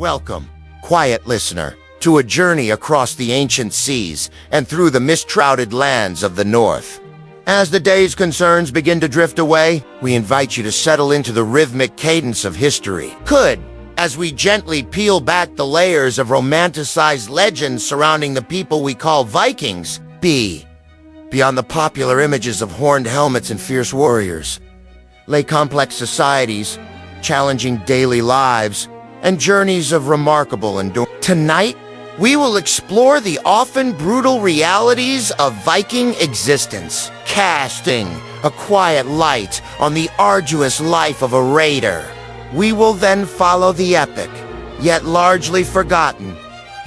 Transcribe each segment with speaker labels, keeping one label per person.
Speaker 1: Welcome, quiet listener, to a journey across the ancient seas and through the mist-shrouded lands of the north. As the day's concerns begin to drift away, we invite you to settle into the rhythmic cadence of history. As we gently peel back the layers of romanticized legends surrounding the people we call Vikings, beyond the popular images of horned helmets and fierce warriors, lay complex societies, challenging daily lives, and journeys of remarkable endurance. Tonight, we will explore the often brutal realities of Viking existence, casting a quiet light on the arduous life of a raider. We will then follow the epic, yet largely forgotten,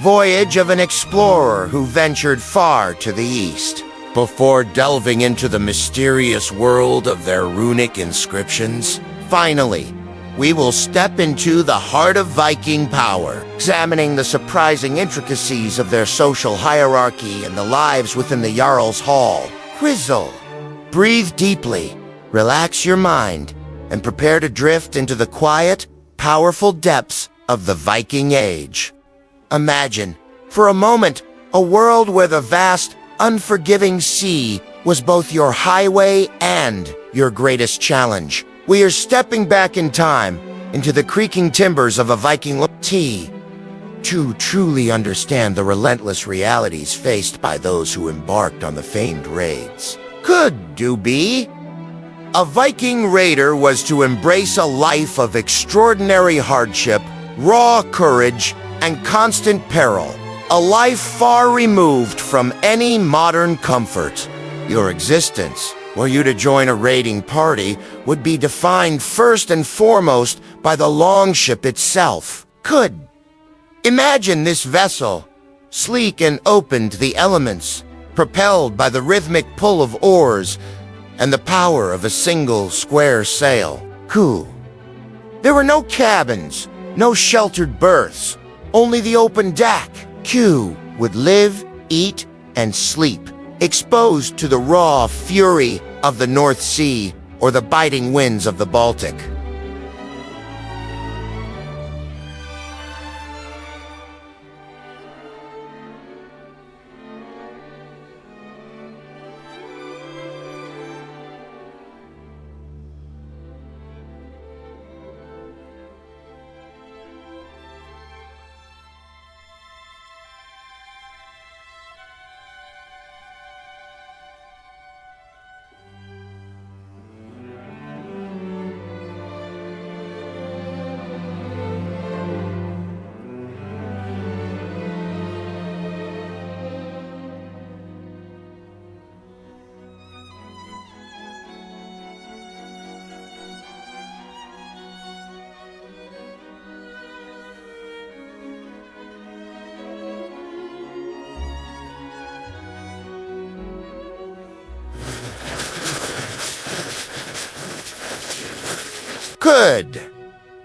Speaker 1: voyage of an explorer who ventured far to the east. Before delving into the mysterious world of their runic inscriptions, finally, we will step into the heart of Viking power, examining the surprising intricacies of their social hierarchy and the lives within the Jarl's Hall. Breathe deeply, relax your mind, and prepare to drift into the quiet, powerful depths of the Viking Age. Imagine, for a moment, a world where the vast, unforgiving sea was both your highway and your greatest challenge. We are stepping back in time into the creaking timbers of a Viking to truly understand the relentless realities faced by those who embarked on the famed raids. Gobi? A Viking raider was to embrace a life of extraordinary hardship, raw courage, and constant peril. A life far removed from any modern comfort. Your existence, were you to join a raiding party, would be defined first and foremost by the longship itself. Imagine this vessel, sleek and open to the elements, propelled by the rhythmic pull of oars and the power of a single square sail. There were no cabins, no sheltered berths, only the open deck. Q would live, eat, and sleep, exposed to the raw fury of the North Sea or the biting winds of the Baltic.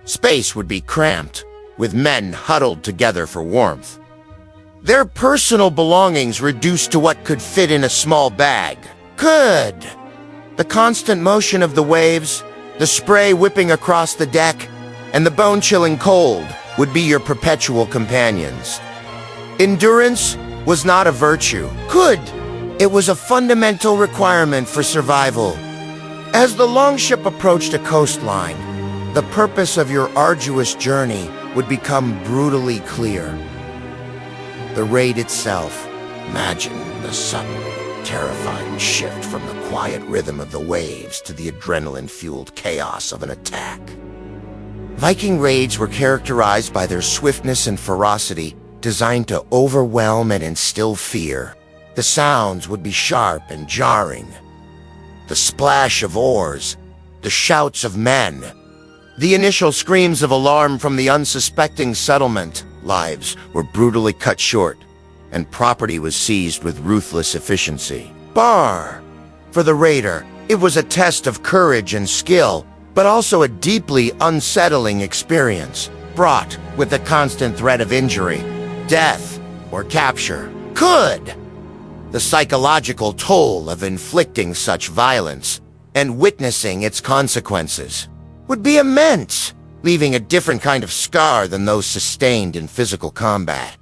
Speaker 1: Space would be cramped, with men huddled together for warmth. Their personal belongings reduced to what could fit in a small bag. The constant motion of the waves, the spray whipping across the deck, and the bone-chilling cold would be your perpetual companions. Endurance was not a virtue. It was a fundamental requirement for survival. As the longship approached a coastline, the purpose of your arduous journey would become brutally clear. The raid itself, imagine the sudden, terrifying shift from the quiet rhythm of the waves to the adrenaline-fueled chaos of an attack. Viking raids were characterized by their swiftness and ferocity, designed to overwhelm and instill fear. The sounds would be sharp and jarring. The splash of oars, the shouts of men, the initial screams of alarm from the unsuspecting settlement. Lives were brutally cut short, and property was seized with ruthless efficiency. For the raider, it was a test of courage and skill, but also a deeply unsettling experience, fraught with the constant threat of injury, death, or capture. The psychological toll of inflicting such violence and witnessing its consequences would be immense. leaving a different kind of scar than those sustained in physical combat.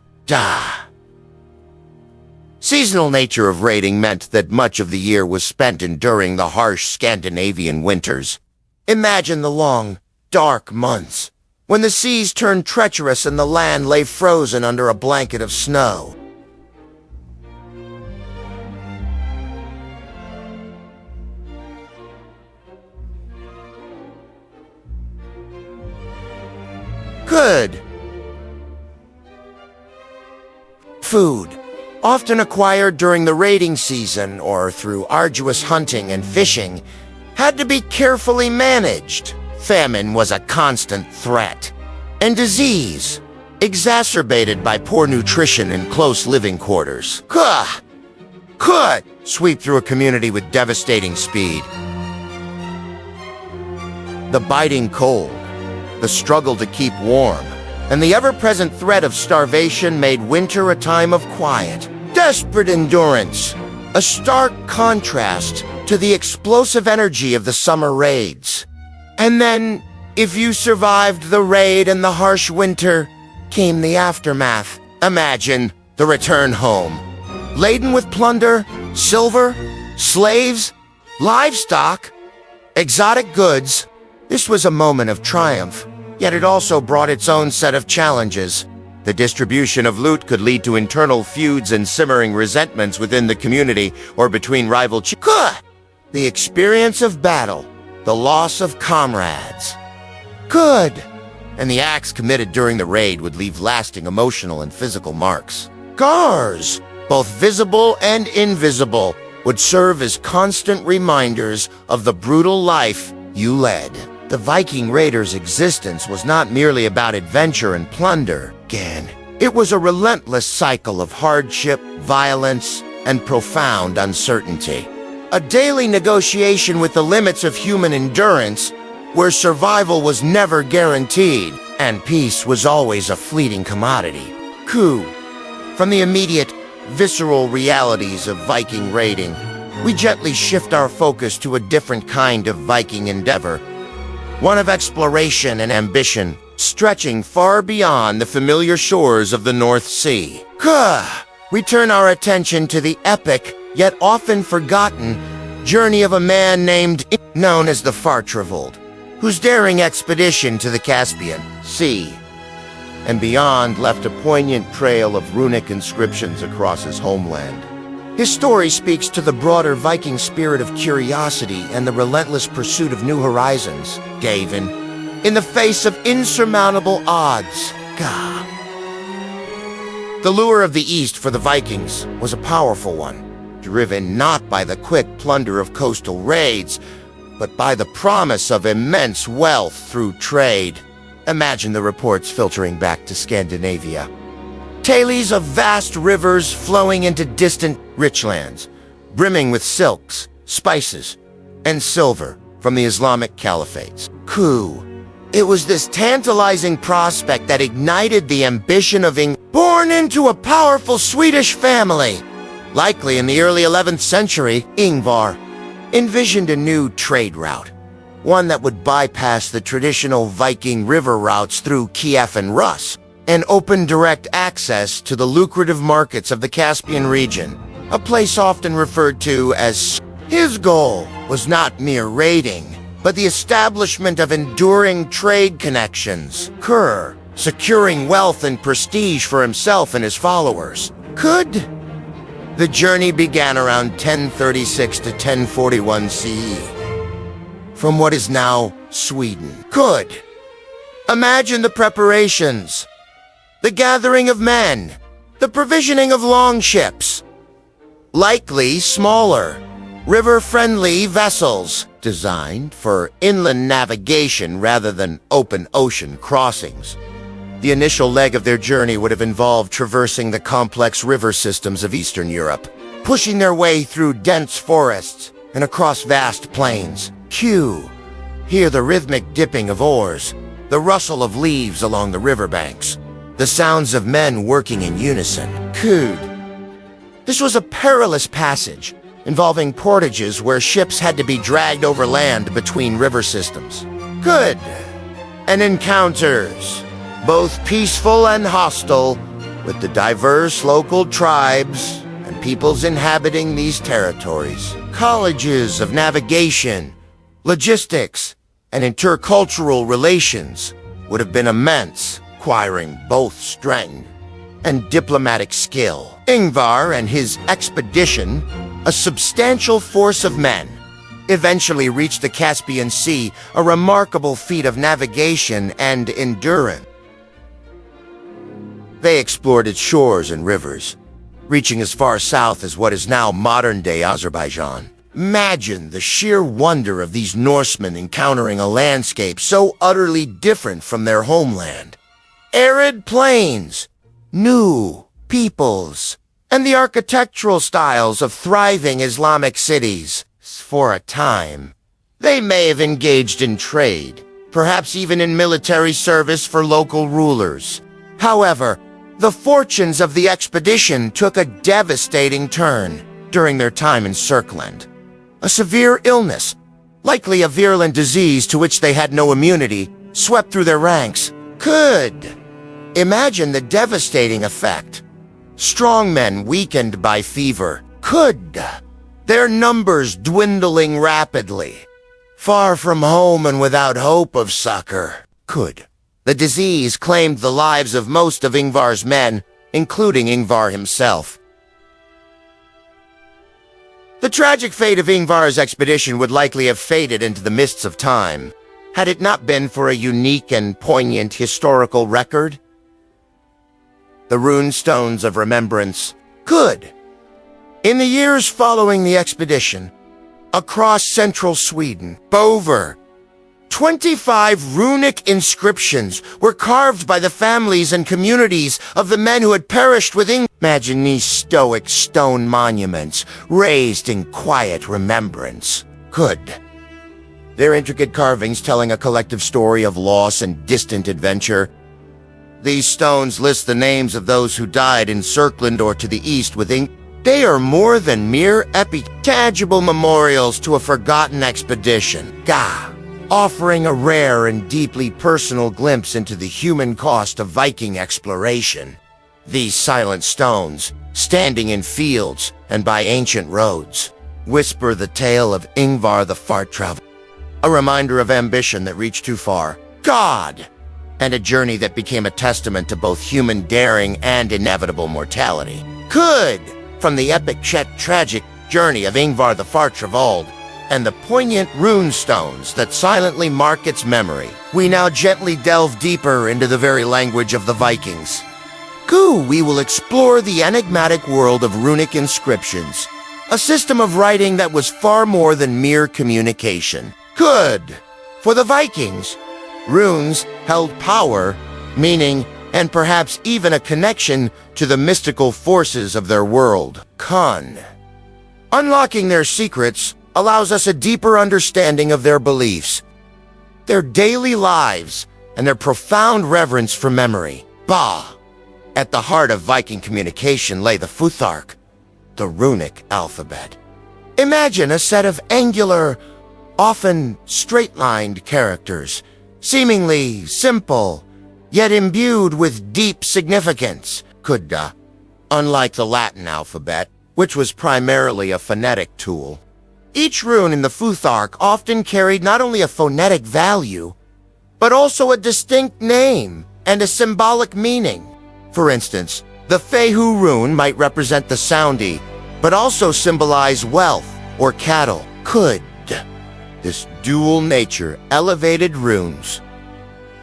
Speaker 1: Seasonal nature of raiding meant that much of the year was spent enduring the harsh Scandinavian winters. Imagine the long, dark months, when the seas turned treacherous and the land lay frozen under a blanket of snow. Good. Food, often acquired during the raiding season or through arduous hunting and fishing, had to be carefully managed. Famine was a constant threat, and disease, exacerbated by poor nutrition and close living quarters, could sweep through a community with devastating speed. The biting cold, the struggle to keep warm, and the ever-present threat of starvation made winter a time of quiet, desperate endurance, a stark contrast to the explosive energy of the summer raids. And then, if you survived the raid and the harsh winter, came the aftermath. Imagine the return home, laden with plunder, silver, slaves, livestock, exotic goods. This was a moment of triumph, yet it also brought its own set of challenges. The distribution of loot could lead to internal feuds and simmering resentments within the community or between rival The experience of battle, the loss of comrades. And the acts committed during the raid would leave lasting emotional and physical marks. Scars, both visible and invisible, would serve as constant reminders of the brutal life you led. The Viking raiders' existence was not merely about adventure and plunder. It was a relentless cycle of hardship, violence, and profound uncertainty. A daily negotiation with the limits of human endurance, where survival was never guaranteed, and peace was always a fleeting commodity. From the immediate, visceral realities of Viking raiding, we gently shift our focus to a different kind of Viking endeavor, one of exploration and ambition, stretching far beyond the familiar shores of the North Sea. We turn our attention to the epic, yet often forgotten, journey of a man known as the Far-Traveled, whose daring expedition to the Caspian Sea and beyond left a poignant trail of runic inscriptions across his homeland. His story speaks to the broader Viking spirit of curiosity and the relentless pursuit of new horizons, in the face of insurmountable odds. The lure of the East for the Vikings was a powerful one, driven not by the quick plunder of coastal raids, but by the promise of immense wealth through trade. Imagine the reports filtering back to Scandinavia. Tales of vast rivers flowing into distant richlands, brimming with silks, spices, and silver from the Islamic caliphates. It was this tantalizing prospect that ignited the ambition of born into a powerful Swedish family. Likely in the early 11th century, Ingvar envisioned a new trade route, one that would bypass the traditional Viking river routes through Kiev and Rus, and open direct access to the lucrative markets of the Caspian region, a place often referred to as. His goal was not mere raiding, but the establishment of enduring trade connections, securing wealth and prestige for himself and his followers. The journey began around 1036 to 1041 CE, from what is now Sweden. Imagine the preparations, the gathering of men, the provisioning of longships, likely smaller, river-friendly vessels designed for inland navigation rather than open ocean crossings. The initial leg of their journey would have involved traversing the complex river systems of Eastern Europe, pushing their way through dense forests and across vast plains. Hear the rhythmic dipping of oars, the rustle of leaves along the riverbanks, the sounds of men working in unison. This was a perilous passage, involving portages where ships had to be dragged over land between river systems. and encounters, both peaceful and hostile, with the diverse local tribes and peoples inhabiting these territories. Colleges of navigation, logistics, and intercultural relations would have been immense, requiring both strength and diplomatic skill. Ingvar and his expedition, a substantial force of men, eventually reached the Caspian Sea, a remarkable feat of navigation and endurance. They explored its shores and rivers, reaching as far south as what is now modern-day Azerbaijan. Imagine the sheer wonder of these Norsemen encountering a landscape so utterly different from their homeland. Arid plains, new peoples, and the architectural styles of thriving Islamic cities. For a time, they may have engaged in trade, perhaps even in military service for local rulers. However, the fortunes of the expedition took a devastating turn during their time in Circland. A severe illness, likely a virulent disease to which they had no immunity, swept through their ranks. Could imagine the devastating effect. Strong men weakened by fever. Could their numbers dwindling rapidly. Far from home and without hope of succor. Could the disease claimed the lives of most of Ingvar's men, including Ingvar himself. The tragic fate of Ingvar's expedition would likely have faded into the mists of time, had it not been for a unique and poignant historical record. The rune stones of remembrance could. In the years following the expedition, across central Sweden, over 25 runic inscriptions were carved by the families and communities of the men who had perished with Ingvar. Imagine these stoic stone monuments raised in quiet remembrance. Could their intricate carvings telling a collective story of loss and distant adventure. These stones list the names of those who died in Circland or to the east with Ingvar. They are more than mere tangible memorials to a forgotten expedition. Offering a rare and deeply personal glimpse into the human cost of Viking exploration. These silent stones, standing in fields and by ancient roads, whisper the tale of Ingvar the Far Traveler, a reminder of ambition that reached too far, God, and a journey that became a testament to both human daring and inevitable mortality. Could, from the epic yet tragic journey of Ingvar the Far Traveler, and the poignant rune stones that silently mark its memory, we now gently delve deeper into the very language of the Vikings. We will explore the enigmatic world of runic inscriptions, a system of writing that was far more than mere communication. For the Vikings, runes held power, meaning, and perhaps even a connection to the mystical forces of their world. Unlocking their secrets allows us a deeper understanding of their beliefs, their daily lives, and their profound reverence for memory. At the heart of Viking communication lay the Futhark, the runic alphabet. Imagine a set of angular, often straight-lined characters, seemingly simple, yet imbued with deep significance. Unlike the Latin alphabet, which was primarily a phonetic tool. Each rune in the Futhark often carried not only a phonetic value, but also a distinct name and a symbolic meaning. For instance, the Fehu rune might represent the Soundi, but also symbolize wealth or cattle. This dual nature elevated runes.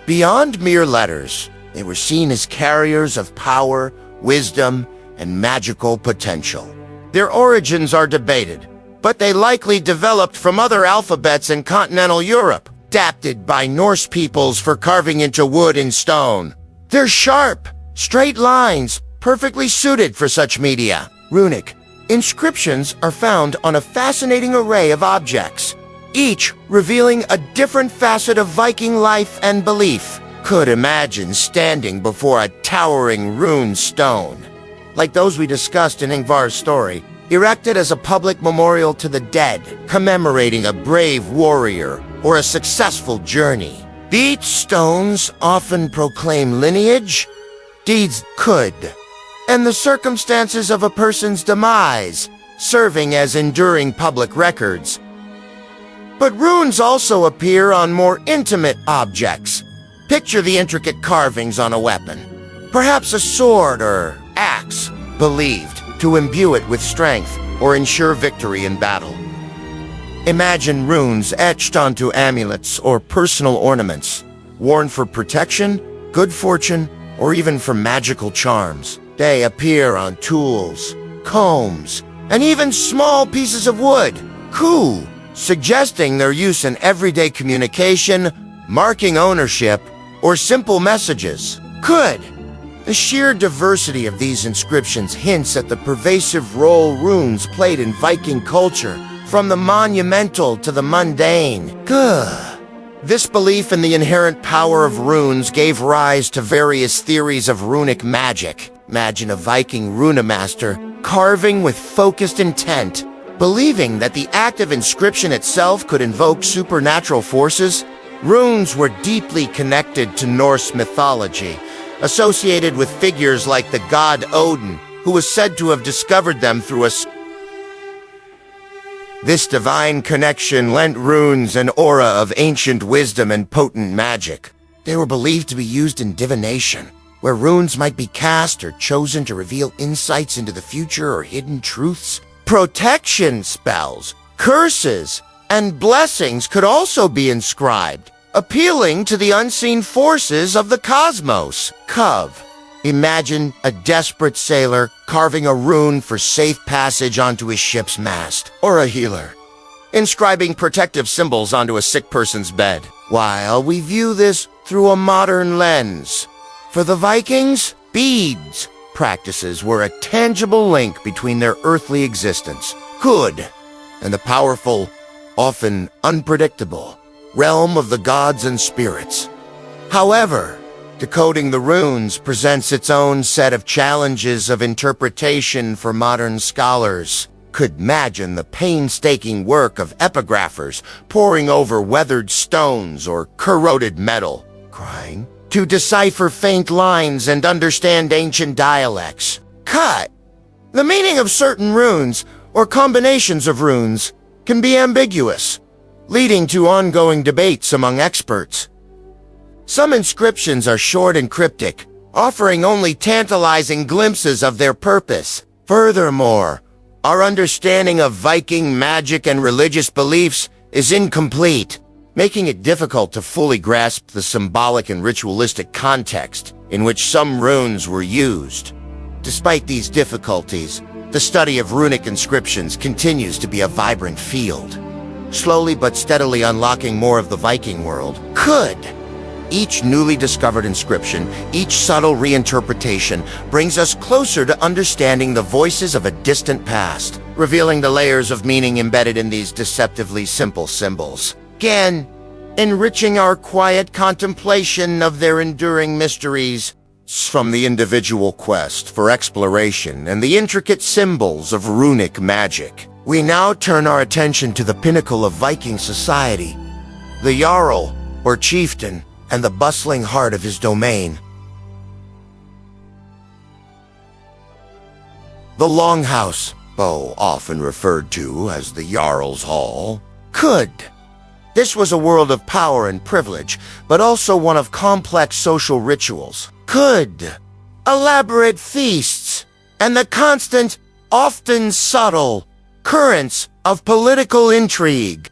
Speaker 1: Beyond mere letters, they were seen as carriers of power, wisdom, and magical potential. Their origins are debated, but they likely developed from other alphabets in continental Europe, adapted by Norse peoples for carving into wood and stone. They're sharp, straight lines, perfectly suited for such media. Runic inscriptions are found on a fascinating array of objects, each revealing a different facet of Viking life and belief. Imagine standing before a towering rune stone, like those we discussed in Ingvar's story, erected as a public memorial to the dead, commemorating a brave warrior or a successful journey. Beach stones often proclaim lineage, deeds could, and the circumstances of a person's demise, serving as enduring public records. But runes also appear on more intimate objects. Picture the intricate carvings on a weapon, perhaps a sword or axe, believed to imbue it with strength or ensure victory in battle. Imagine runes etched onto amulets or personal ornaments, worn for protection, good fortune, or even for magical charms. They appear on tools, combs, and even small pieces of wood, suggesting their use in everyday communication, marking ownership, or simple messages. The sheer diversity of these inscriptions hints at the pervasive role runes played in Viking culture, from the monumental to the mundane. This belief in the inherent power of runes gave rise to various theories of runic magic. Imagine a Viking runemaster carving with focused intent, believing that the act of inscription itself could invoke supernatural forces. Runes were deeply connected to Norse mythology, associated with figures like the god Odin, who was said to have discovered them through a... This divine connection lent runes an aura of ancient wisdom and potent magic. They were believed to be used in divination, where runes might be cast or chosen to reveal insights into the future or hidden truths. Protection spells, curses, and blessings could also be inscribed, appealing to the unseen forces of the cosmos. Imagine a desperate sailor carving a rune for safe passage onto his ship's mast, or a healer inscribing protective symbols onto a sick person's bed. While we view this through a modern lens, for the Vikings, beads practices were a tangible link between their earthly existence, and the powerful, often unpredictable, realm of the gods and spirits. However, decoding the runes presents its own set of challenges of interpretation for modern scholars. Imagine the painstaking work of epigraphers poring over weathered stones or corroded metal, to decipher faint lines and understand ancient dialects. The meaning of certain runes, or combinations of runes, can be ambiguous, leading to ongoing debates among experts. Some inscriptions are short and cryptic, offering only tantalizing glimpses of their purpose. Furthermore, our understanding of Viking magic and religious beliefs is incomplete, making it difficult to fully grasp the symbolic and ritualistic context in which some runes were used. Despite these difficulties, the study of runic inscriptions continues to be a vibrant field, slowly but steadily unlocking more of the Viking world. Each newly discovered inscription, each subtle reinterpretation, brings us closer to understanding the voices of a distant past, revealing the layers of meaning embedded in these deceptively simple symbols. Again, enriching our quiet contemplation of their enduring mysteries. From the individual quest for exploration and the intricate symbols of runic magic, we now turn our attention to the pinnacle of Viking society, the Jarl, or chieftain, and the bustling heart of his domain. The Longhouse, often referred to as the Jarl's Hall, This was a world of power and privilege, but also one of complex social rituals. Elaborate feasts, and the constant, often subtle, currents of political intrigue.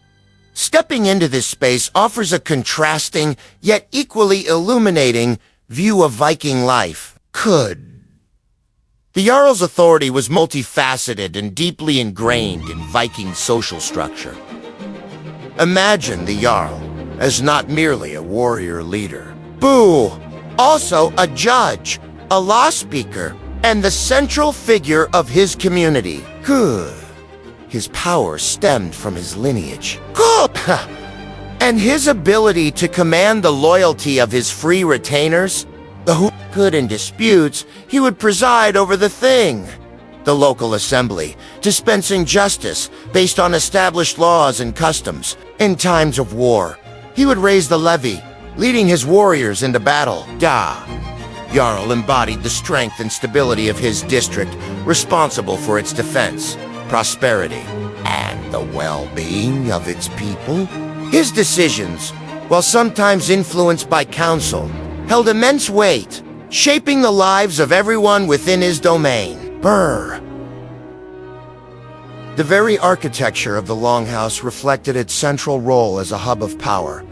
Speaker 1: Stepping into this space offers a contrasting, yet equally illuminating, view of Viking life. The Jarl's authority was multifaceted and deeply ingrained in Viking social structure. Imagine the Jarl as not merely a warrior leader, also a judge, a law speaker, and the central figure of his community. His power stemmed from his lineage, and his ability to command the loyalty of his free retainers. In disputes, he would preside over the thing, the local assembly, dispensing justice based on established laws and customs. In times of war, he would raise the levy, leading his warriors into battle. Jarl embodied the strength and stability of his district, responsible for its defense, prosperity, and the well-being of its people. His decisions, while sometimes influenced by council, held immense weight, shaping the lives of everyone within his domain. The very architecture of the Longhouse reflected its central role as a hub of power.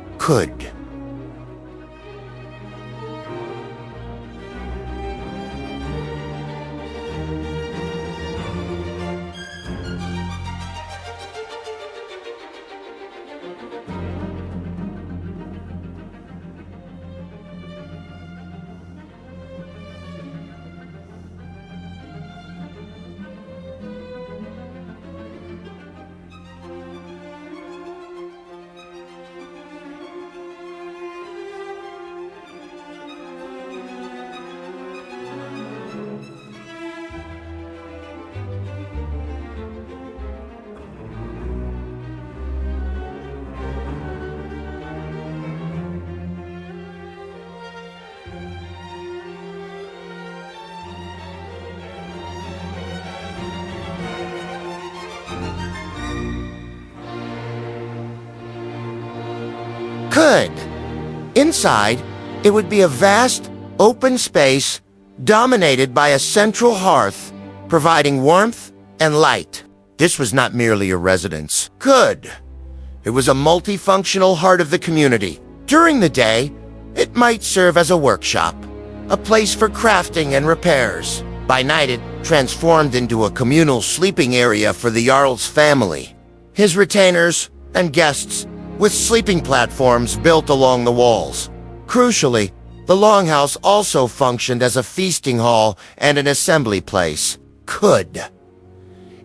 Speaker 1: Inside, it would be a vast, open space dominated by a central hearth, providing warmth and light. This was not merely a residence. It was a multifunctional heart of the community. During the day, it might serve as a workshop, a place for crafting and repairs. By night, it transformed into a communal sleeping area for the Jarl's family, his retainers, and guests, with sleeping platforms built along the walls. Crucially, the Longhouse also functioned as a feasting hall and an assembly place.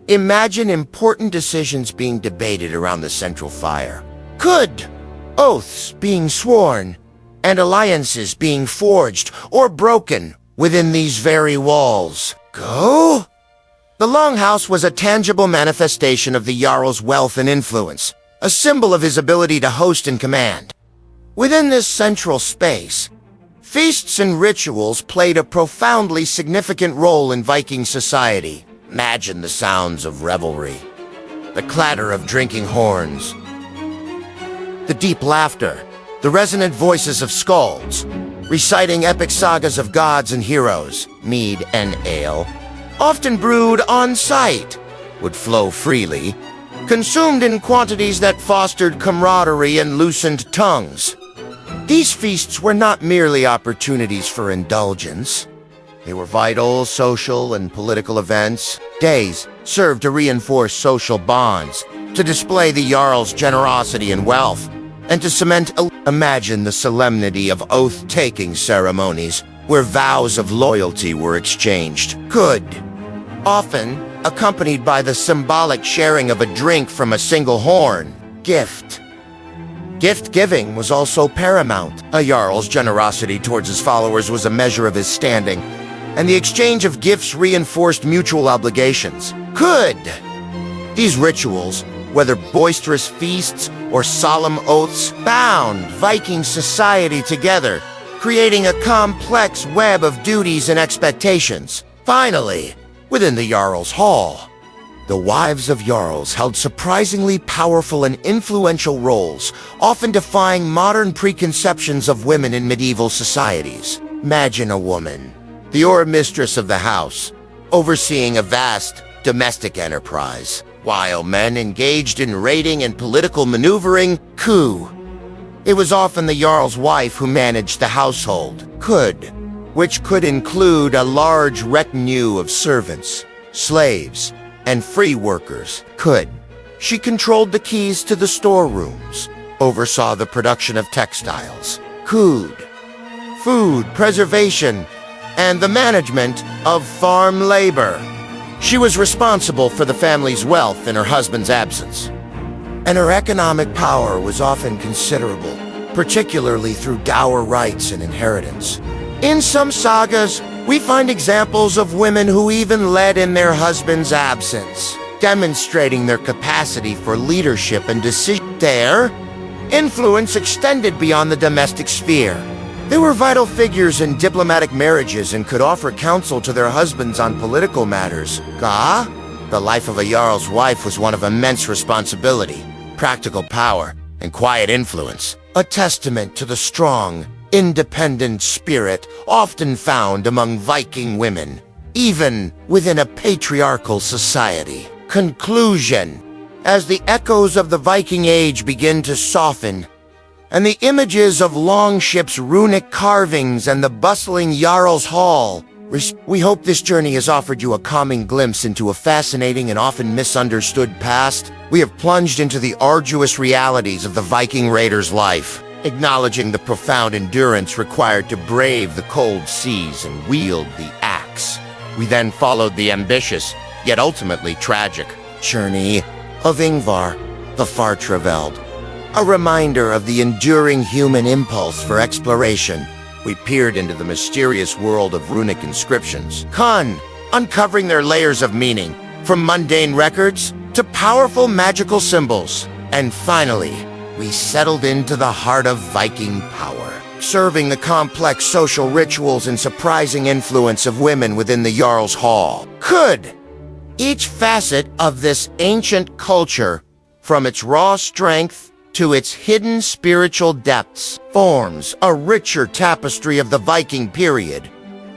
Speaker 1: Imagine important decisions being debated around the central fire. Oaths being sworn, and alliances being forged or broken within these very walls. The Longhouse was a tangible manifestation of the Jarl's wealth and influence, a symbol of his ability to host and command. Within this central space, feasts and rituals played a profoundly significant role in Viking society. Imagine the sounds of revelry, the clatter of drinking horns, the deep laughter, the resonant voices of skalds, reciting epic sagas of gods and heroes. Mead and ale, often brewed on site, would flow freely, consumed in quantities that fostered camaraderie and loosened tongues. These feasts were not merely opportunities for indulgence. They were vital social and political events. Days served to reinforce social bonds, to display the Jarl's generosity and wealth, and to cement. Imagine the solemnity of oath-taking ceremonies, where vows of loyalty were exchanged. Often accompanied by the symbolic sharing of a drink from a single horn. Gift-giving was also paramount. A Jarl's generosity towards his followers was a measure of his standing, and the exchange of gifts reinforced mutual obligations. These rituals, whether boisterous feasts or solemn oaths, bound Viking society together, creating a complex web of duties and expectations. Finally, within the Jarl's Hall, the wives of Jarls held surprisingly powerful and influential roles, often defying modern preconceptions of women in medieval societies. Imagine a woman, the mistress of the house, overseeing a vast domestic enterprise, while men engaged in raiding and political maneuvering. It was often the Jarl's wife who managed the household, which could include a large retinue of servants, slaves, and free workers. She controlled the keys to the storerooms, oversaw the production of textiles, food preservation, and the management of farm labor. She was responsible for the family's wealth in her husband's absence, and her economic power was often considerable, particularly through dower rights and inheritance. In some sagas, we find examples of women who even led in their husband's absence, demonstrating their capacity for leadership and decision. influence extended beyond the domestic sphere. They were vital figures in diplomatic marriages and could offer counsel to their husbands on political matters. The life of a Jarl's wife was one of immense responsibility, practical power, and quiet influence, a testament to the strong, independent spirit often found among Viking women, even within a patriarchal society. Conclusion. As the echoes of the Viking Age begin to soften, and the images of Longship's runic carvings and the bustling Jarl's Hall, we hope this journey has offered you a calming glimpse into a fascinating and often misunderstood past. We have plunged into the arduous realities of the Viking raider's life, acknowledging the profound endurance required to brave the cold seas and wield the axe. We then followed the ambitious, yet ultimately tragic, journey of Ingvar, the far-travelled. A reminder of the enduring human impulse for exploration. We peered into the mysterious world of runic inscriptions, uncovering their layers of meaning, from mundane records to powerful magical symbols. And finally, we settled into the heart of Viking power, serving the complex social rituals and surprising influence of women within the Jarl's Hall. Each facet of this ancient culture, from its raw strength to its hidden spiritual depths, forms a richer tapestry of the Viking period,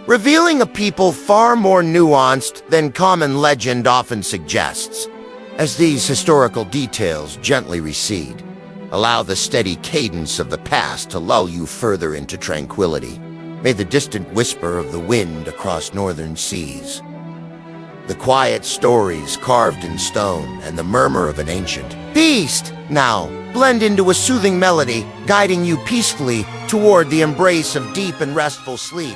Speaker 1: revealing a people far more nuanced than common legend often suggests. As these historical details gently recede, allow the steady cadence of the past to lull you further into tranquility. May the distant whisper of the wind across northern seas, the quiet stories carved in stone, and the murmur of an ancient feast now blend into a soothing melody, guiding you peacefully toward the embrace of deep and restful sleep.